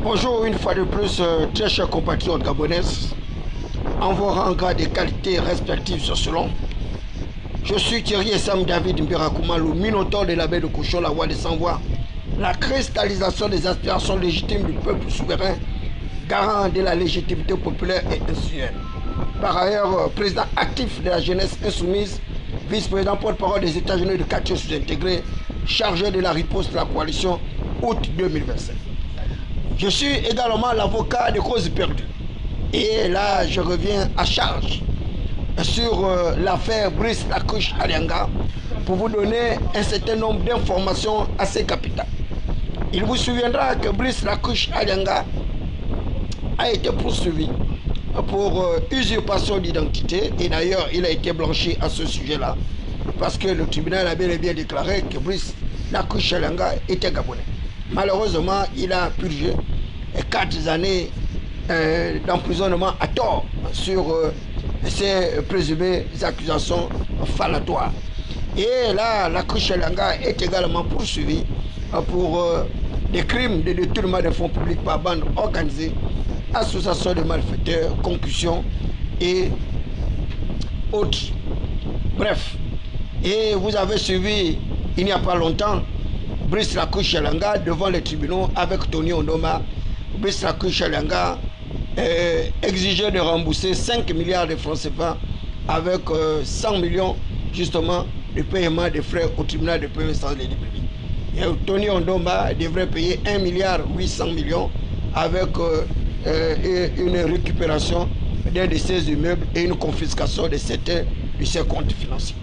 Bonjour une fois de plus, très chers compatriotes gabonais, en vos rangs des qualités respectives sur ce long. Je suis Thierry Essam David Mbirakouma, le minotaure de la baie de Cochon, la voix des sans-voix, la cristallisation des aspirations légitimes du peuple souverain, garant de la légitimité populaire et institutionnelle. Par ailleurs, président actif de la jeunesse insoumise, vice-président porte-parole des États-Unis de quartier sous-intégré, chargé de la riposte de la coalition août 2027. Je suis également l'avocat de causes perdues. Et là, je reviens à charge sur l'affaire Brice Lacuche Alianga pour vous donner un certain nombre d'informations assez capitales. Il vous souviendra que Brice Lacuche Alianga a été poursuivi pour usurpation d'identité et d'ailleurs il a été blanchi à ce sujet-là parce que le tribunal a bel et bien déclaré que Brice Lacuche Alianga était gabonais. Malheureusement, il a purgé 4 années d'emprisonnement à tort sur ces présumées accusations falatoires. Et là, Lacuche Alianga est également poursuivi pour des crimes de détournement de fonds publics par bande organisée, association de malfaiteurs, concussion et autres. Bref, et vous avez suivi il n'y a pas longtemps Brice Lacuche Alianga devant les tribunaux avec Tony Ondoma. Brice Lacuche Alianga exigeait de rembourser 5 milliards de francs CFA avec 100 millions justement de paiement des frais au tribunal de première instance de l'État. Et Tony Ondoma devrait payer 1 milliard 800 millions avec une récupération d'un de ses immeubles et une confiscation de certains de ses comptes financiers.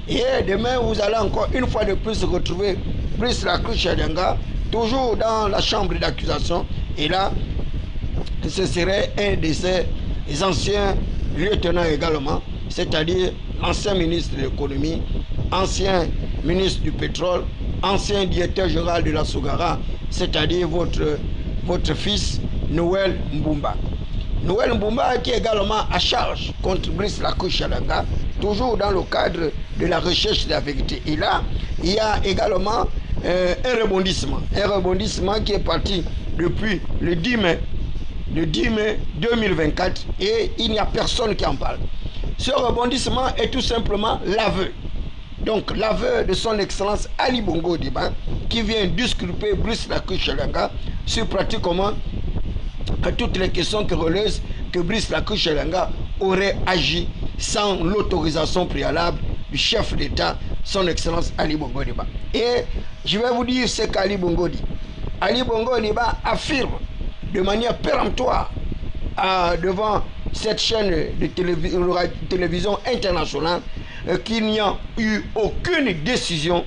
Et demain, vous allez encore une fois de plus retrouver Brice Lacuche Alianga, toujours dans la chambre d'accusation. Et là, ce serait un de ses anciens lieutenants également, c'est-à-dire l'ancien ministre de l'économie, ancien ministre du pétrole, ancien directeur général de la Sogara, c'est-à-dire votre fils Noël Mbumba. Noël Mbumba qui est également à charge contre Brice Lacuche Alianga, toujours dans le cadre de la recherche de la vérité. Et là, il y a également un rebondissement qui est parti depuis le 10 mai 2024 et il n'y a personne qui en parle. Ce rebondissement est tout simplement l'aveu. Donc l'aveu de son excellence Ali Bongo Ondimba qui vient disculper Brice Lacuche Alianga sur pratiquement toutes les questions que relèvent que Brice Lacuche Alianga aurait agi sans l'autorisation préalable du chef d'État, son excellence Ali Bongo Ondimba. Et je vais vous dire ce qu'Ali Bongo dit. Ali Bongo Ondimba affirme de manière péremptoire devant cette chaîne de télévision internationale qu'il n'y a eu aucune décision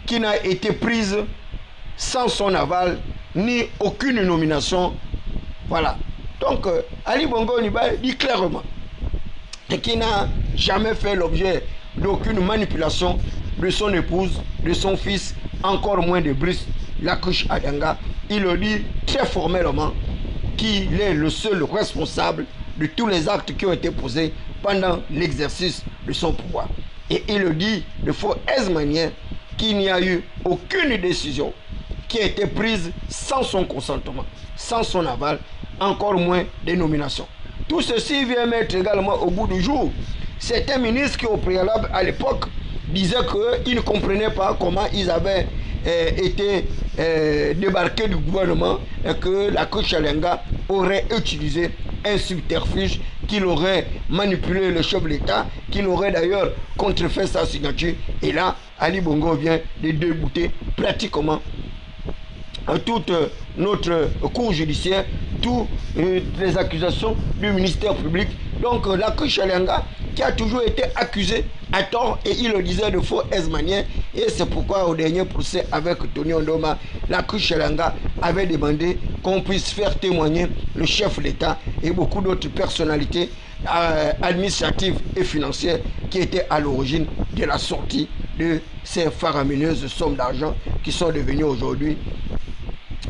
qui n'a été prise sans son aval, ni aucune nomination. Voilà. Donc, Ali Bongo Ondimba dit clairement qu'il n'a jamais fait l'objet d'aucune manipulation de son épouse, de son fils, encore moins de Brice Lacuche Alianga. Il le dit très formellement qu'il est le seul responsable de tous les actes qui ont été posés pendant l'exercice de son pouvoir. Et il le dit de faux aise-manière qu'il n'y a eu aucune décision qui a été prise sans son consentement, sans son aval, encore moins des nominations. Tout ceci vient mettre également au bout du jour certains ministres qui au préalable à l'époque disaient qu'ils ne comprenaient pas comment ils avaient été débarqués du gouvernement et que Lacuche Alianga aurait utilisé un subterfuge, qu'il aurait manipulé le chef de l'État, qu'il aurait d'ailleurs contrefait sa signature. Et là, Ali Bongo vient de débouter pratiquement toute notre cour judiciaire, toutes les accusations du ministère public. Donc Lacuche Alianga qui a toujours été accusé à tort et il le disait de faux aise-manière, et c'est pourquoi au dernier procès avec Tony Ondoma, Lacuche Alianga avait demandé qu'on puisse faire témoigner le chef de l'État et beaucoup d'autres personnalités administratives et financières qui étaient à l'origine de la sortie de ces faramineuses sommes d'argent qui sont devenues aujourd'hui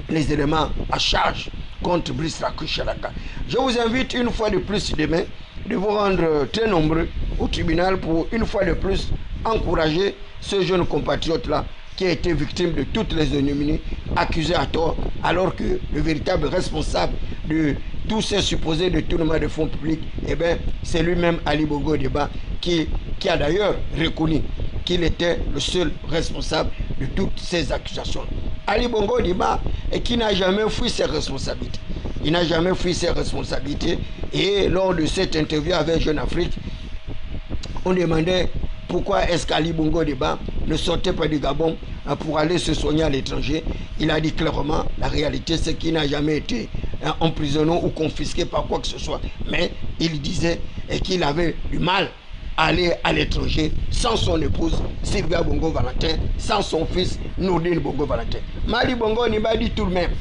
les éléments à charge contre Brice Lacuche Alianga. Je vous invite une fois de plus demain de vous rendre très nombreux au tribunal pour une fois de plus encourager ce jeune compatriote-là qui a été victime de toutes les ignominies, accusé à tort, alors que le véritable responsable de tous ces supposés détournements de fonds publics, eh bien, c'est lui-même Ali Bongo Ondimba qui a d'ailleurs reconnu qu'il était le seul responsable de toutes ces accusations. Ali Bongo Ondimba, qui n'a jamais fui ses responsabilités. Il n'a jamais fui ses responsabilités. Et lors de cette interview avec Jeune Afrique, on demandait pourquoi est-ce qu'Ali Bongo Ondimba ne sortait pas du Gabon pour aller se soigner à l'étranger. Il a dit clairement, la réalité c'est qu'il n'a jamais été emprisonné ou confisqué par quoi que ce soit. Mais il disait qu'il avait du mal à aller à l'étranger sans son épouse Sylvia Bongo Valentin, sans son fils Nourdine Bongo Valentin. Mais Ali Bongo Ondimba dit tout de même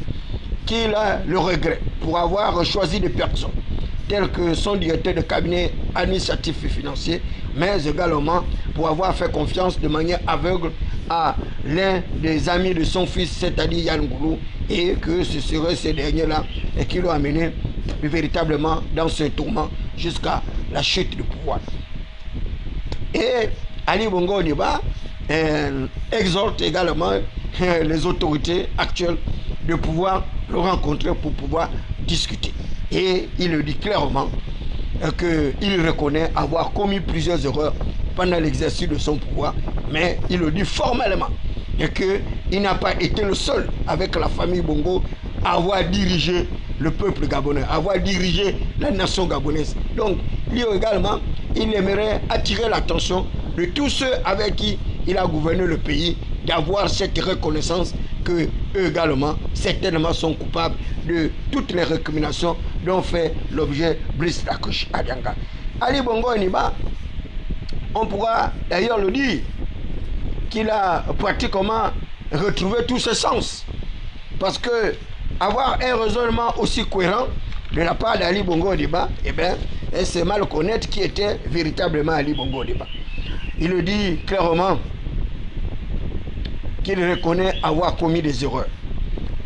qu'il a le regret pour avoir choisi des personnes telles que son directeur de cabinet administratif et financier, mais également pour avoir fait confiance de manière aveugle à l'un des amis de son fils, c'est-à-dire Yann Goulou, et que ce serait ces derniers-là qui l'ont amené véritablement dans ce tourment jusqu'à la chute du pouvoir. Et Ali Bongo Ondimba exhorte également les autorités actuelles de pouvoir le rencontrer pour pouvoir discuter. Et il le dit clairement qu'il reconnaît avoir commis plusieurs erreurs pendant l'exercice de son pouvoir, mais il le dit formellement et qu'il n'a pas été le seul avec la famille Bongo à avoir dirigé le peuple gabonais, à avoir dirigé la nation gabonaise. Donc, lui également, il aimerait attirer l'attention de tous ceux avec qui il a gouverné le pays, d'avoir cette reconnaissance que eux également, certainement, sont coupables de toutes les récriminations dont fait l'objet Brice Lacuche Adianga. Ali Bongo Ondimba, on pourra d'ailleurs le dire, qu'il a pratiquement retrouvé tous ses sens. Parce que avoir un raisonnement aussi cohérent de la part d'Ali Bongo Ondimba, eh bien, c'est mal connaître qui était véritablement Ali Bongo Ondimba. Il le dit clairement qu'il reconnaît avoir commis des erreurs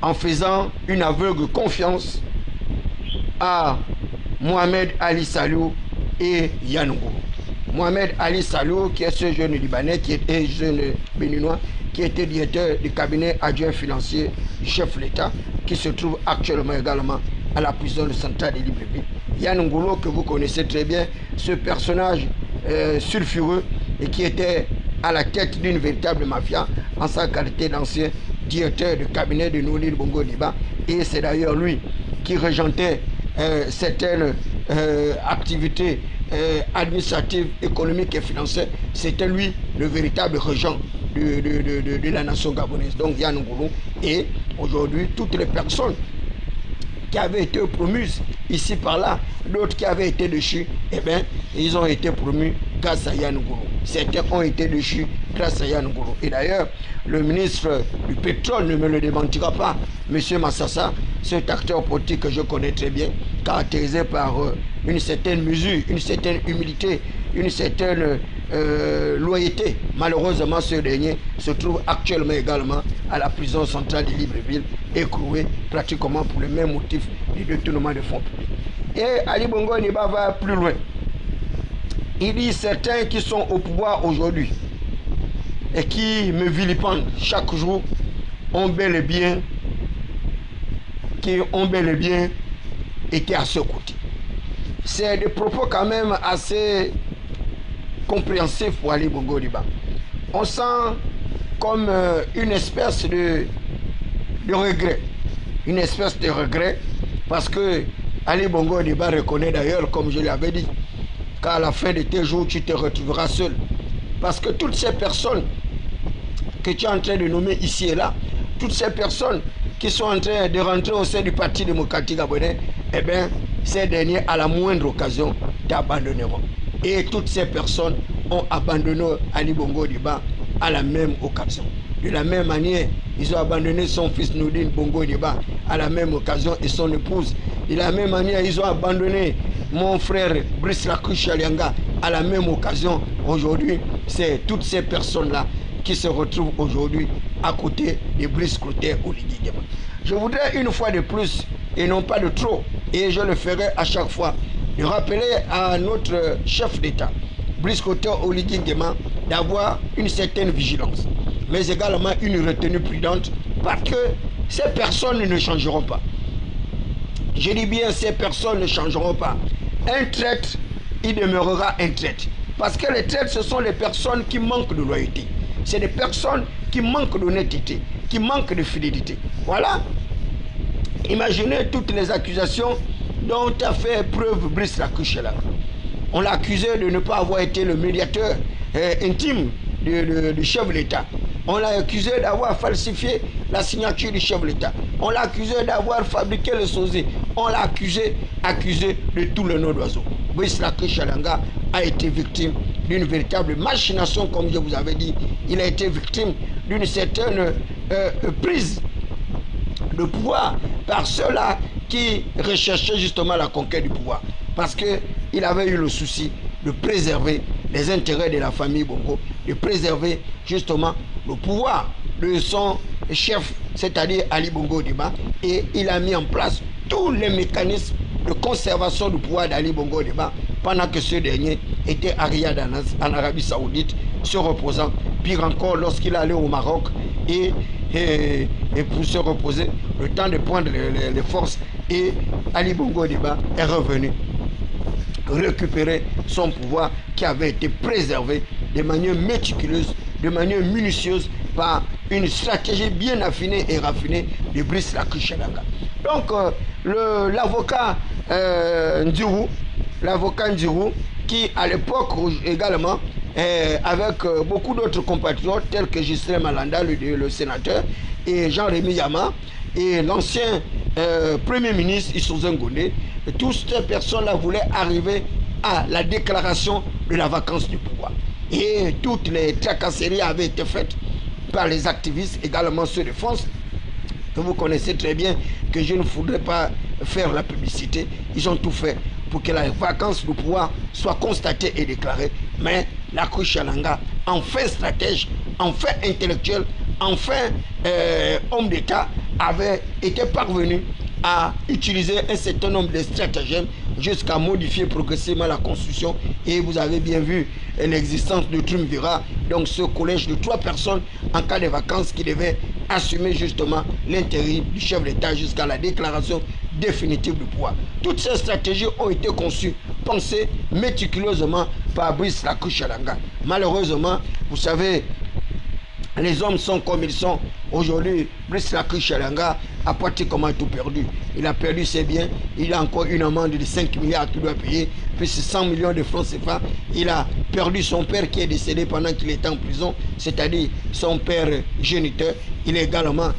en faisant une aveugle confiance à Mohamed Ali Salou et Yann Goulou. Mohamed Ali Salou, qui est ce jeune Libanais, qui était jeune Béninois, qui était directeur du cabinet adjoint financier du chef de l'État, qui se trouve actuellement également à la prison centrale de Libreville. Yann Goulou, que vous connaissez très bien, ce personnage sulfureux et qui était à la tête d'une véritable mafia en sa qualité d'ancien directeur du cabinet de Nourdine Bongo Ondimba. Et c'est d'ailleurs lui qui régentait certaines activités administratives, économiques et financières. C'était lui le véritable régent de la nation gabonaise, donc Yann Goulou. Et aujourd'hui, toutes les personnes qui avaient été promues ici par là, d'autres qui avaient été déchus, eh bien, ils ont été promus grâce à Yann Goulou. Certains ont été déchus grâce à Yann Goulou. Et d'ailleurs, le ministre du pétrole ne me le démentira pas, M. Massassa, cet acteur politique que je connais très bien, caractérisé par une certaine mesure, une certaine humilité, une certaine loyauté. Malheureusement, ce dernier se trouve actuellement également à la prison centrale de Libreville, écroué pratiquement pour le même motif du détournement de fonds publics. Et Ali Bongo Ondimba va plus loin. Il dit certains qui sont au pouvoir aujourd'hui et qui me vilipendent chaque jour ont bel et bien été à ce côté. C'est des propos quand même assez compréhensifs pour Ali Bongo Ondimba. On sent comme une espèce de regret. Une espèce de regret parce que Ali Bongo Ondimba reconnaît d'ailleurs, comme je l'avais dit, qu'à la fin de tes jours, tu te retrouveras seul. Parce que toutes ces personnes que tu es en train de nommer ici et là, toutes ces personnes qui sont en train de rentrer au sein du Parti démocratique gabonais, eh bien, ces derniers, à la moindre occasion, t'abandonneront. Et toutes ces personnes ont abandonné Ali Bongo Ondimba à la même occasion. De la même manière, ils ont abandonné son fils Nourdine Bongo Ondimba à la même occasion et son épouse. De la même manière, ils ont abandonné mon frère Brice Lacuche Adianga à la même occasion. Aujourd'hui, c'est toutes ces personnes-là qui se retrouvent aujourd'hui à côté de Brice Clotaire Oligui Nguema. Je voudrais une fois de plus, et non pas de trop, et je le ferai à chaque fois, de rappeler à notre chef d'État, Brice Clotaire Oligui Nguema, d'avoir une certaine vigilance. mais également une retenue prudente, parce que ces personnes ne changeront pas. Je dis bien, ces personnes ne changeront pas. Un traître, il demeurera un traître. Parce que les traîtres, ce sont les personnes qui manquent de loyauté. C'est des personnes qui manquent d'honnêteté, qui manquent de fidélité. Voilà. Imaginez toutes les accusations dont a fait preuve Brice Lacuchelanga. On l'a accusé de ne pas avoir été le médiateur intime du chef de l'État. On l'a accusé d'avoir falsifié la signature du chef de l'État. On l'a accusé d'avoir fabriqué le sosie. On l'a accusé de tout le nom d'oiseau. Brice Lacuchelanga a été victime d'une véritable machination, comme je vous avais dit. Il a été victime d'une certaine prise de pouvoir par ceux-là qui recherchaient justement la conquête du pouvoir. Parce qu'il avait eu le souci de préserver les intérêts de la famille Bongo, de préserver justement le pouvoir de son chef, c'est-à-dire Ali Bongo Ondimba, et il a mis en place tous les mécanismes de conservation du pouvoir d'Ali Bongo Ondimba pendant que ce dernier était à Riyad en Arabie Saoudite, se reposant. Pire encore, lorsqu'il allait au Maroc et pour se reposer, le temps de prendre les forces, et Ali Bongo Ondimba est revenu récupérer son pouvoir qui avait été préservé de manière méticuleuse, de manière minutieuse par une stratégie bien affinée et raffinée de Brice Lacuchelanga. Donc l'avocat Ndirou, qui à l'époque également, avec beaucoup d'autres compatriotes tels que Ghislain Malanda, le sénateur, et Jean-Rémy Yama, et l'ancien Premier ministre Issoufou Ngondé, toutes ces personnes-là voulaient arriver à la déclaration de la vacance du pouvoir. Et toutes les tracasseries avaient été faites par les activistes, également ceux de France, que vous connaissez très bien, que je ne voudrais pas faire la publicité. Ils ont tout fait pour que la vacance du pouvoir soit constatée et déclarée. Mais Lacuchelanga, enfin stratège, enfin intellectuel, enfin homme d'État, avait été parvenu à utiliser un certain nombre de stratagèmes jusqu'à modifier progressivement la Constitution. Et vous avez bien vu l'existence de triumvirat, donc ce collège de 3 personnes en cas de vacances qui devait assumer justement l'intérim du chef d'État jusqu'à la déclaration définitive du pouvoir. Toutes ces stratégies ont été conçues, pensées méticuleusement par Brice Lacuchelanga. Malheureusement, vous savez, les hommes sont comme ils sont. Aujourd'hui, Brice Lacuchelanga a pratiquement tout perdu. Il a perdu ses biens. Il a encore une amende de 5 milliards qu'il doit payer, puis 100 millions de francs CFA. Il a perdu son père qui est décédé pendant qu'il était en prison, c'est-à-dire son père géniteur. Il a également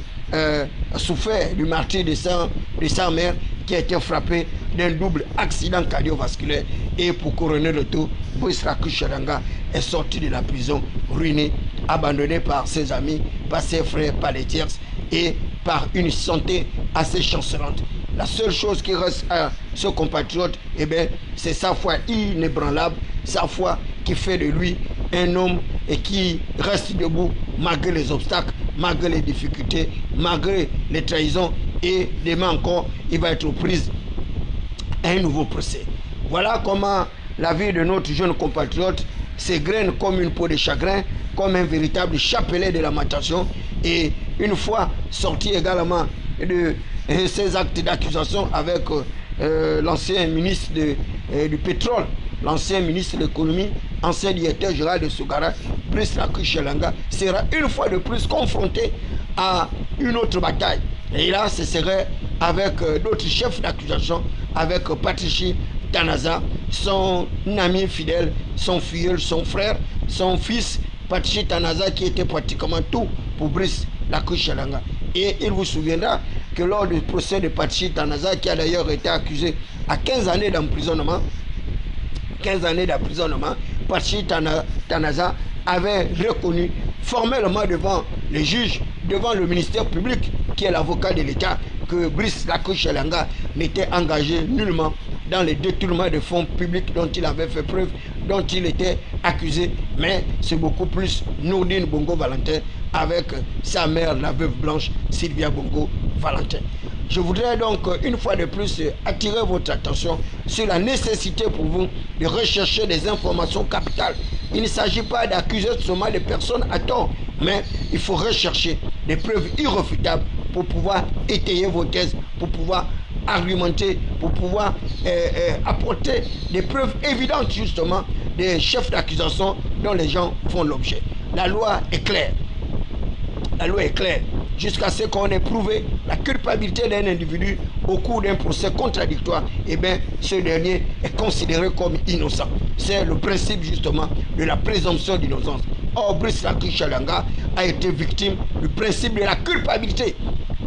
souffert du martyre de sa mère qui a été frappée d'un double accident cardiovasculaire. Et pour couronner le tout, Brice Lacuchelanga est sorti de la prison ruiné, abandonné par ses amis, par ses frères, par les tierces et par une santé assez chancelante. La seule chose qui reste à ce compatriote, eh bien, c'est sa foi inébranlable, sa foi qui fait de lui un homme et qui reste debout malgré les obstacles, malgré les difficultés, malgré les trahisons, et demain encore, il va être pris à un nouveau procès. Voilà comment la vie de notre jeune compatriote s'égrène comme une peau de chagrin, comme un véritable chapelet de lamentation. Et une fois sorti également de ces actes d'accusation avec l'ancien ministre du pétrole, l'ancien ministre de l'économie, ancien directeur général de Sogara, Brice Lacuchelanga, sera une fois de plus confronté à une autre bataille. Et là, ce serait avec d'autres chefs d'accusation, avec Patrici Tanaza, son ami fidèle, son filleul, son frère, son fils, Patrici Tanaza, qui était pratiquement tout pour Brice Lacuchelanga. Et il vous souviendra que lors du procès de Patrici Tanaza, qui a d'ailleurs été accusé à 15 années d'emprisonnement, Patrici Tanaza avait reconnu formellement devant les juges, devant le ministère public, qui est l'avocat de l'État, que Brice Lacuchelanga n'était engagé nullement dans les détournements de fonds publics dont il avait fait preuve, dont il était accusé. Mais c'est beaucoup plus Nourdine Bongo Valentin avec sa mère, la veuve blanche Sylvia Bongo Valentin. Je voudrais donc une fois de plus attirer votre attention sur la nécessité pour vous de rechercher des informations capitales. Il ne s'agit pas d'accuser seulement les personnes à tort, mais il faut rechercher des preuves irréfutables pour pouvoir étayer vos thèses, pour pouvoir argumenter, pour pouvoir apporter des preuves évidentes justement des chefs d'accusation dont les gens font l'objet. La loi est claire. La loi est claire. Jusqu'à ce qu'on ait prouvé la culpabilité d'un individu au cours d'un procès contradictoire, eh bien, ce dernier est considéré comme innocent. C'est le principe justement de la présomption d'innocence. Or, Brice Lacuche Alanga a été victime du principe de la culpabilité.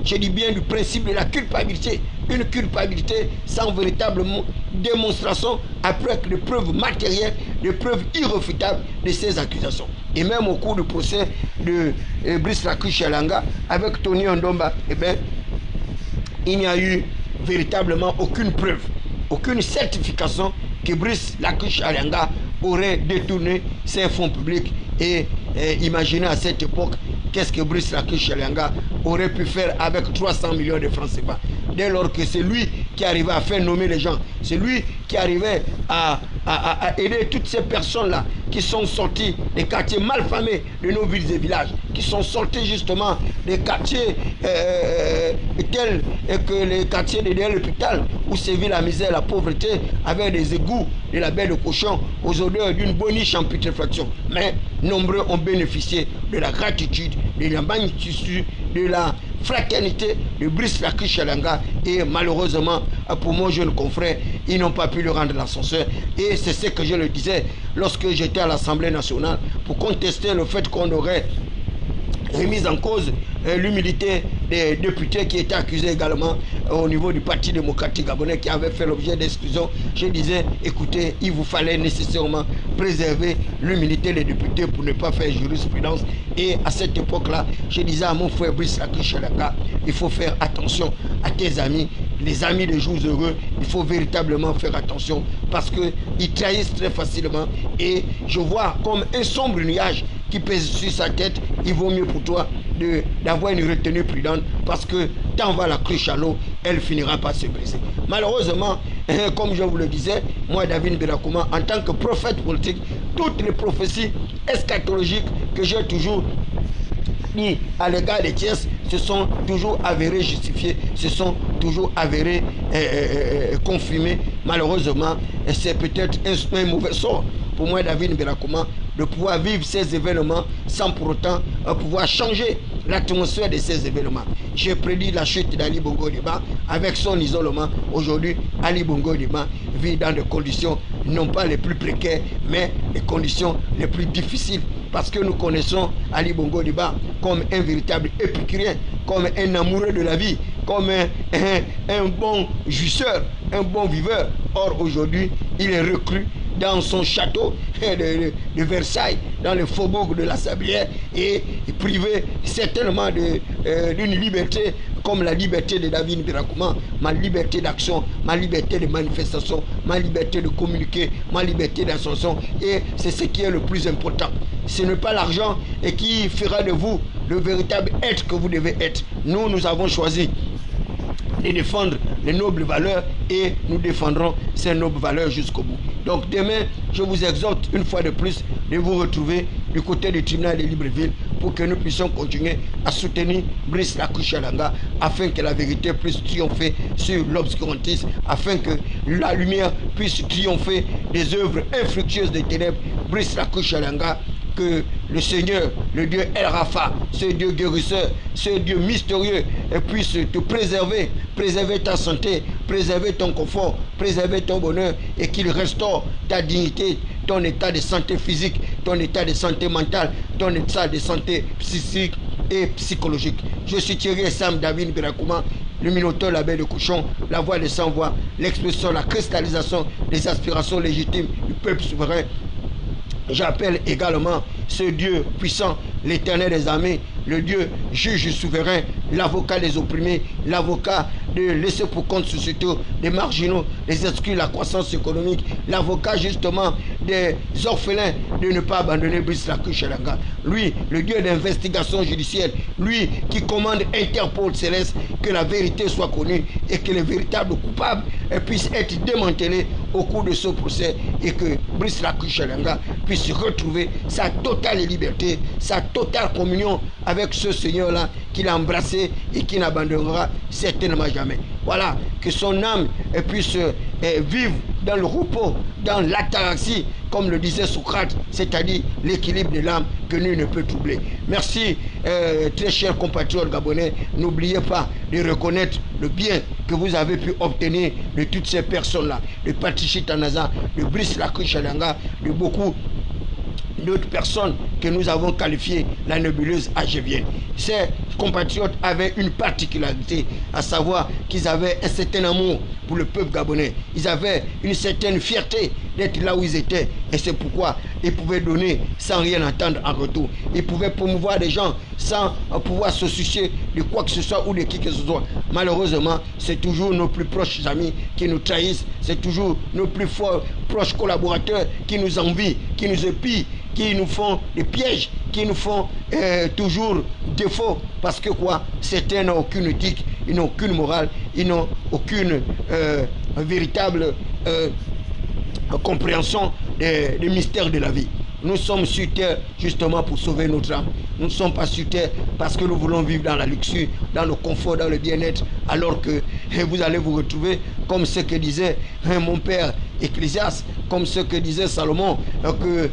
Je dis bien du principe de la culpabilité. Une culpabilité sans véritable démonstration après des preuves matérielles, des preuves irréfutables de ces accusations. Et même au cours du procès de Brice Lacuche Alanga avec Tony Ndomba, eh bien, il n'y a eu véritablement aucune preuve, aucune certification que Brice Lacuche Alanga aurait détourné ses fonds publics. Et imaginez à cette époque qu'est-ce que Brice Lacuche Alanga aurait pu faire avec 300 millions de francs CFA. Dès lors que c'est lui qui arrivait à faire nommer les gens, c'est lui qui arrivait à aider toutes ces personnes-là qui sont sorties des quartiers malfamés de nos villes et villages, qui sont sortis justement des quartiers tels que les quartiers de l'hôpital où sévit la misère, la pauvreté, avec des égouts de la baie de cochon aux odeurs d'une boniche en putréfaction. Mais nombreux ont bénéficié de la gratitude, de la magnificence, de la fraternité de Brice Lacuche Alanga, et malheureusement pour mon jeune confrère, ils n'ont pas pu le rendre l'ascenseur. Et c'est ce que je le disais lorsque j'étais à l'Assemblée nationale pour contester le fait qu'on aurait remis en cause l'humilité des députés qui étaient accusés également au niveau du Parti démocratique gabonais qui avait fait l'objet d'exclusion. Je disais, écoutez, il vous fallait nécessairement préserver l'humilité des députés pour ne pas faire jurisprudence. Et à cette époque-là, je disais à mon frère Brice Lacuche Alanga, il faut faire attention à tes amis, les amis des jours heureux. Il faut véritablement faire attention parce qu'ils trahissent très facilement. Et je vois comme un sombre nuage qui pèse sur sa tête. Il vaut mieux pour toi d'avoir une retenue prudente parce que tant va la cruche à l'eau, elle finira par se briser. Malheureusement, comme je vous le disais, moi David Mbirakouma, en tant que prophète politique, toutes les prophéties eschatologiques que j'ai toujours dit à l'égard des Thiès se sont toujours avérées justifiées, se sont toujours avérées confirmées. Malheureusement, c'est peut-être un mauvais sort pour moi David Mbirakouma de pouvoir vivre ces événements sans pour autant pouvoir changer l'atmosphère de ces événements. J'ai prédit la chute d'Ali Bongo Ondimba avec son isolement. Aujourd'hui, Ali Bongo Ondimba vit dans des conditions non pas les plus précaires, mais les conditions les plus difficiles. Parce que nous connaissons Ali Bongo Ondimba comme un véritable épicurien, comme un amoureux de la vie, comme un bon jouisseur, un bon viveur. Or, aujourd'hui, il est reclus dans son château de Versailles, dans le faubourg de la Sablière, et privé certainement d'une liberté comme la liberté de David Mbirakouma, ma liberté d'action, ma liberté de manifestation, ma liberté de communiquer, ma liberté d'ascension. Et c'est ce qui est le plus important. Ce n'est pas l'argent qui fera de vous le véritable être que vous devez être. Nous avons choisi de défendre les nobles valeurs et nous défendrons ces nobles valeurs jusqu'au bout. Donc demain, je vous exhorte une fois de plus de vous retrouver du côté du tribunal de Libreville pour que nous puissions continuer à soutenir Brice Lacuche Alanga afin que la vérité puisse triompher sur l'obscurantisme, afin que la lumière puisse triompher des œuvres infructueuses des ténèbres. Brice Lacuche Alanga, que le Seigneur, le Dieu El Rafa, ce Dieu guérisseur, ce Dieu mystérieux, puisse te préserver, préserver ta santé, préserver ton confort, préserver ton bonheur, et qu'il restaure ta dignité, ton état de santé physique, ton état de santé mentale, ton état de santé psychique et psychologique. Je suis Thierry Sam David Mbirakouma, le Minotaure, la baie de cochon, la voix des sans-voix, l'expression, la cristallisation des aspirations légitimes du peuple souverain. J'appelle également ce Dieu puissant, l'éternel des armées, le Dieu juge souverain, l'avocat des opprimés, l'avocat de laisser pour compte sociétaux, des marginaux, des exclus, la croissance économique, l'avocat justement des orphelins de ne pas abandonner Brice Lacuche-Alanga. Lui, le Dieu d'investigation judiciaire, lui qui commande Interpol Céleste, que la vérité soit connue et que les véritables coupables puissent être démantelés au cours de ce procès et que Brice Lacuche-Alanga puisse retrouver sa totale liberté, sa totale communion avec ce Seigneur-là qu'il a embrassé et qui n'abandonnera certainement jamais. Voilà, que son âme puisse vivre dans le repos, dans l'ataraxie, comme le disait Socrate, c'est-à-dire l'équilibre de l'âme que nul ne peut troubler. Merci, très chers compatriotes gabonais. N'oubliez pas de reconnaître le bien que vous avez pu obtenir de toutes ces personnes-là, de Patricia Tanaza, de Brice Lacuche-Alanga, de beaucoup d'autres personnes que nous avons qualifiées la nébuleuse agévienne. Ces compatriotes avaient une particularité, à savoir qu'ils avaient un certain amour pour le peuple gabonais. Ils avaient une certaine fierté d'être là où ils étaient. Et c'est pourquoi ils pouvaient donner sans rien attendre en retour. Ils pouvaient promouvoir des gens sans pouvoir se soucier de quoi que ce soit ou de qui que ce soit. Malheureusement, c'est toujours nos plus proches amis qui nous trahissent. C'est toujours nos plus forts proches collaborateurs qui nous envient, qui nous épient, qui nous font des pièges, qui nous font toujours défaut. Parce que quoi? Certains n'ont aucune éthique, ils n'ont aucune morale, ils n'ont aucune véritable compréhension des mystères de la vie. Nous sommes sur terre justement pour sauver notre âme. Nous ne sommes pas sur terre parce que nous voulons vivre dans la luxure, dans le confort, dans le bien-être, alors que vous allez vous retrouver comme ce que disait mon père Ecclésiaste, comme ce que disait Salomon, que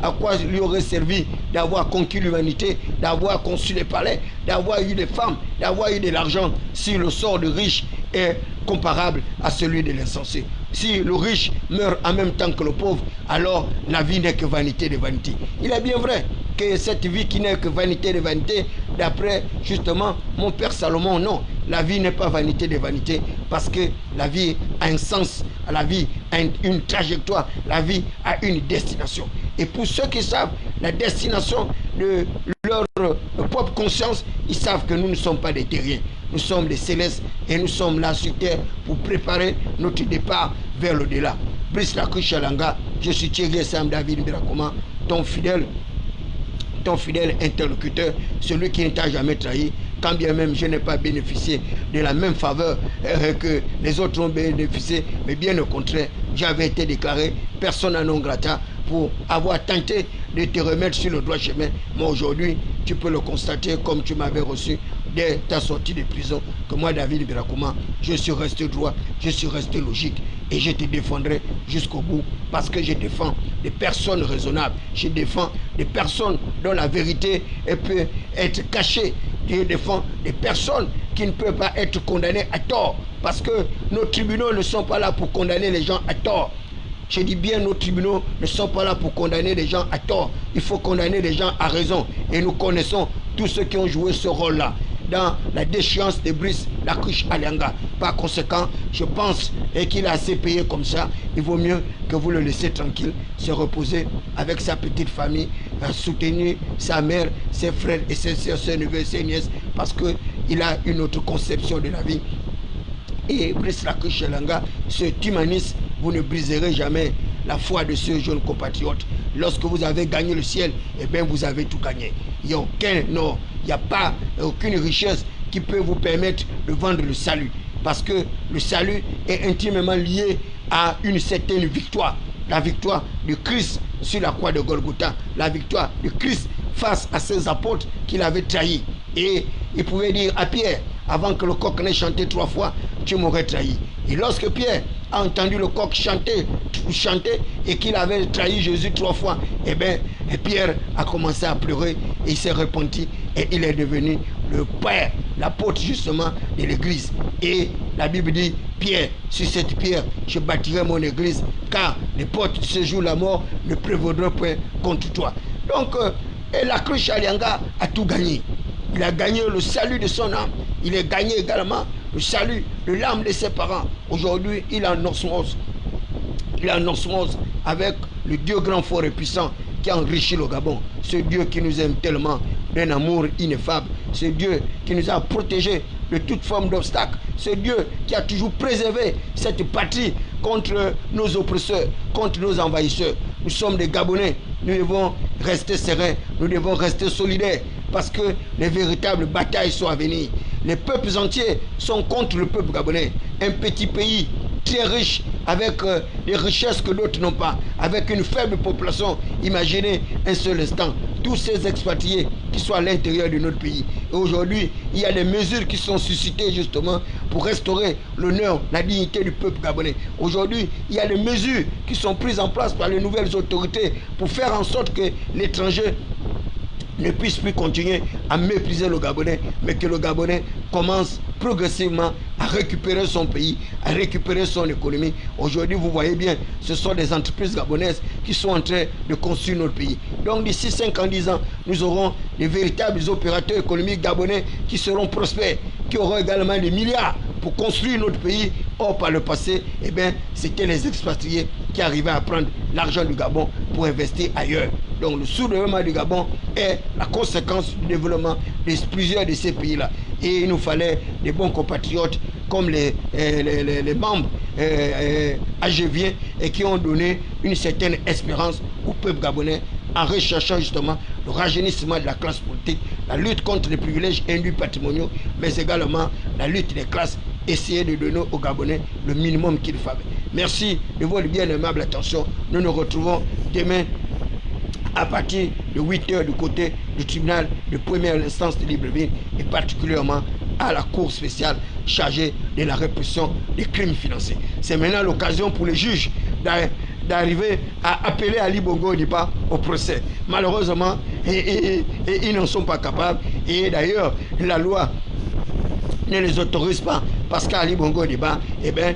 à quoi lui aurait servi d'avoir conquis l'humanité, d'avoir conçu les palais, d'avoir eu des femmes, d'avoir eu de l'argent, si le sort du riche est comparable à celui de l'insensé. Si le riche meurt en même temps que le pauvre, alors la vie n'est que vanité de vanité. Il est bien vrai que cette vie qui n'est que vanité de vanité, d'après justement mon père Salomon, non, la vie n'est pas vanité de vanité, parce que la vie a un sens, la vie a une trajectoire, la vie a une destination. Et pour ceux qui savent la destination de leur propre conscience, ils savent que nous ne sommes pas des terriens. Nous sommes des célestes et nous sommes là sur terre pour préparer notre départ vers l'au-delà. Brice Lacuche-Alanga, je suis Thierry Sam David Birakoma, ton fidèle interlocuteur, celui qui ne t'a jamais trahi, quand bien même je n'ai pas bénéficié de la même faveur que les autres ont bénéficié, mais bien au contraire, j'avais été déclaré persona non grata pour avoir tenté de te remettre sur le droit chemin. Mais aujourd'hui, tu peux le constater comme tu m'avais reçu dès ta sortie de prison, que moi, David Birakoma, je suis resté droit, je suis resté logique et je te défendrai jusqu'au bout parce que je défends des personnes raisonnables, je défends des personnes dont la vérité peut être cachée, je défends des personnes qui ne peuvent pas être condamnées à tort parce que nos tribunaux ne sont pas là pour condamner les gens à tort. Je dis bien, nos tribunaux ne sont pas là pour condamner les gens à tort. Il faut condamner les gens à raison. Et nous connaissons tous ceux qui ont joué ce rôle-là dans la déchéance de Brice Lacuche-Alanga. Par conséquent, je pense qu'il a assez payé comme ça. Il vaut mieux que vous le laissez tranquille, se reposer avec sa petite famille, soutenir sa mère, ses frères et ses soeurs, ses neveux et ses nièces, parce qu'il a une autre conception de la vie. Et Brice Lacuche-Alanga, cet humaniste, vous ne briserez jamais la foi de ce jeune compatriote. Lorsque vous avez gagné le ciel, eh bien vous avez tout gagné. Il n'y a aucun or, il n'y a pas aucune richesse qui peut vous permettre de vendre le salut. Parce que le salut est intimement lié à une certaine victoire. La victoire de Christ sur la croix de Golgotha. La victoire de Christ face à ses apôtres qu'il avait trahis. Et il pouvait dire à Pierre, avant que le coq n'ait chanté 3 fois, tu m'aurais trahi. Et lorsque Pierre a entendu le coq chanter et qu'il avait trahi Jésus 3 fois, eh bien, Pierre a commencé à pleurer et il s'est repenti et il est devenu le père, l'apôtre justement de l'église. Et la Bible dit, Pierre, sur cette pierre, je bâtirai mon église, car les portes de ce jour la mort ne prévaudront point contre toi. Donc, Lacuche-Alanga a tout gagné. Il a gagné le salut de son âme. Il a gagné également le salut de l'âme de ses parents. Aujourd'hui, il est en osmose. Il est en osmose avec le Dieu grand, fort et puissant qui a enrichi le Gabon. Ce Dieu qui nous aime tellement, d'un amour ineffable. Ce Dieu qui nous a protégés de toute forme d'obstacle. Ce Dieu qui a toujours préservé cette patrie contre nos oppresseurs, contre nos envahisseurs. nous sommes des Gabonais. Nous devons rester sereins, nous devons rester solidaires parce que les véritables batailles sont à venir. Les peuples entiers sont contre le peuple gabonais. Un petit pays très riche avec des richesses que d'autres n'ont pas, avec une faible population. Imaginez un seul instant tous ces expatriés qui sont à l'intérieur de notre pays. Et aujourd'hui, il y a des mesures qui sont suscitées justement pour restaurer l'honneur, la dignité du peuple gabonais. Aujourd'hui, il y a des mesures qui sont prises en place par les nouvelles autorités pour faire en sorte que l'étranger ne puisse plus continuer à mépriser le Gabonais, mais que le Gabonais commence progressivement à récupérer son pays, à récupérer son économie. Aujourd'hui, vous voyez bien, ce sont des entreprises gabonaises qui sont en train de construire notre pays. Donc d'ici 5 ans, 10 ans, nous aurons des véritables opérateurs économiques gabonais qui seront prospères, qui auront également des milliards pour construire notre pays. Or, par le passé, eh bien, c'était les expatriés qui arrivaient à prendre l'argent du Gabon pour investir ailleurs. Donc le sous-développement du Gabon est la conséquence du développement de plusieurs de ces pays-là. Et il nous fallait des bons compatriotes comme les membres ageviens et qui ont donné une certaine espérance au peuple gabonais en recherchant justement le rajeunissement de la classe politique, la lutte contre les privilèges induits patrimoniaux, mais également la lutte des classes, essayer de donner aux Gabonais le minimum qu'il fallait. Merci de votre bien aimable attention. Nous nous retrouvons demain à partir de 8 h du côté du tribunal de première instance de Libreville et particulièrement à la cour spéciale chargée de la répression des crimes financiers. C'est maintenant l'occasion pour les juges d'arriver à appeler Ali Bongo Ondimba au procès. Malheureusement, ils n'en sont pas capables et d'ailleurs la loi ne les autorise pas parce qu'Ali Bongo Ondimba, eh bien,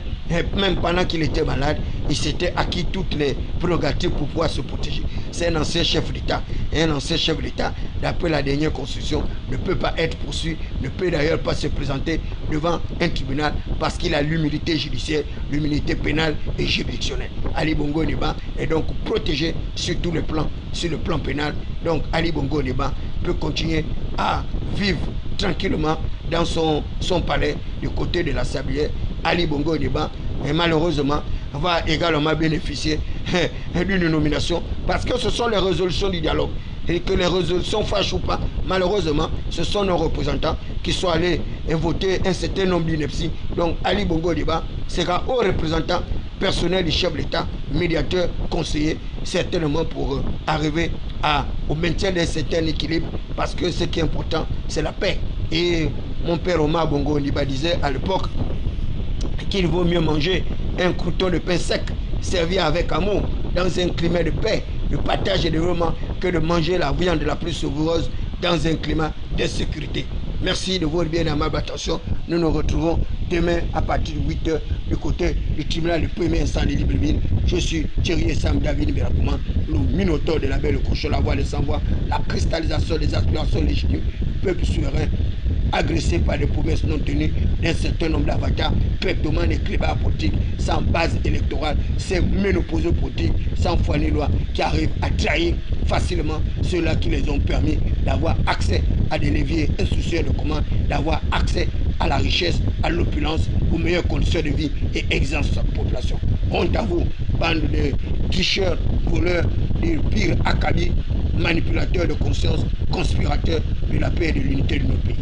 même pendant qu'il était malade, il s'était acquis toutes les prérogatives pour pouvoir se protéger. C'est un ancien chef d'État. Et un ancien chef d'État, d'après la dernière constitution, ne peut pas être poursuivi, ne peut d'ailleurs pas se présenter devant un tribunal parce qu'il a l'immunité judiciaire, l'immunité pénale et juridictionnelle. Ali Bongo Ondimba est donc protégé sur tous les plans, sur le plan pénal. Donc Ali Bongo Ondimba peut continuer à vivre tranquillement dans son palais du côté de la Sablière. Ali Bongo Ondimba, et malheureusement, va également bénéficier d'une nomination parce que ce sont les résolutions du dialogue. Et que les résolutions fâchent ou pas, malheureusement, ce sont nos représentants qui sont allés voter un certain nombre d'inepties. Donc Ali Bongo Ondimba sera haut représentant personnel du chef de l'État, médiateur, conseiller, certainement pour arriver au maintien d'un certain équilibre, parce que ce qui est important, c'est la paix. Et mon père Omar Bongo Ondimba disait à l'époque qu'il vaut mieux manger un crouton de pain sec servi avec amour dans un climat de paix, de partage et de développement que de manger la viande la plus savoureuse dans un climat d'insécurité. Merci de votre bien aimable attention. Nous nous retrouvons demain à partir de 8 h du côté du tribunal de premier instant de Libreville. Je suis Thierry Sam David Mberakouma, le minotaure de la belle cochon, la voix des sans-voix, la cristallisation des aspirations légitimes du peuple souverain agressé par des promesses non tenues d'un certain nombre d'avatars, kleptomanes et clébards politiques sans base électorale, ces ménopauseux politiques sans foi ni loi qui arrivent à trahir facilement ceux-là qui les ont permis d'avoir accès à des leviers insoucieux de commande, d'avoir accès à la richesse, à l'opulence, aux meilleures conditions de vie et exemption de sa population. Honte à vous, bande de tricheurs, voleurs, des pires acabis, manipulateurs de conscience, conspirateurs de la paix et de l'unité de notre pays.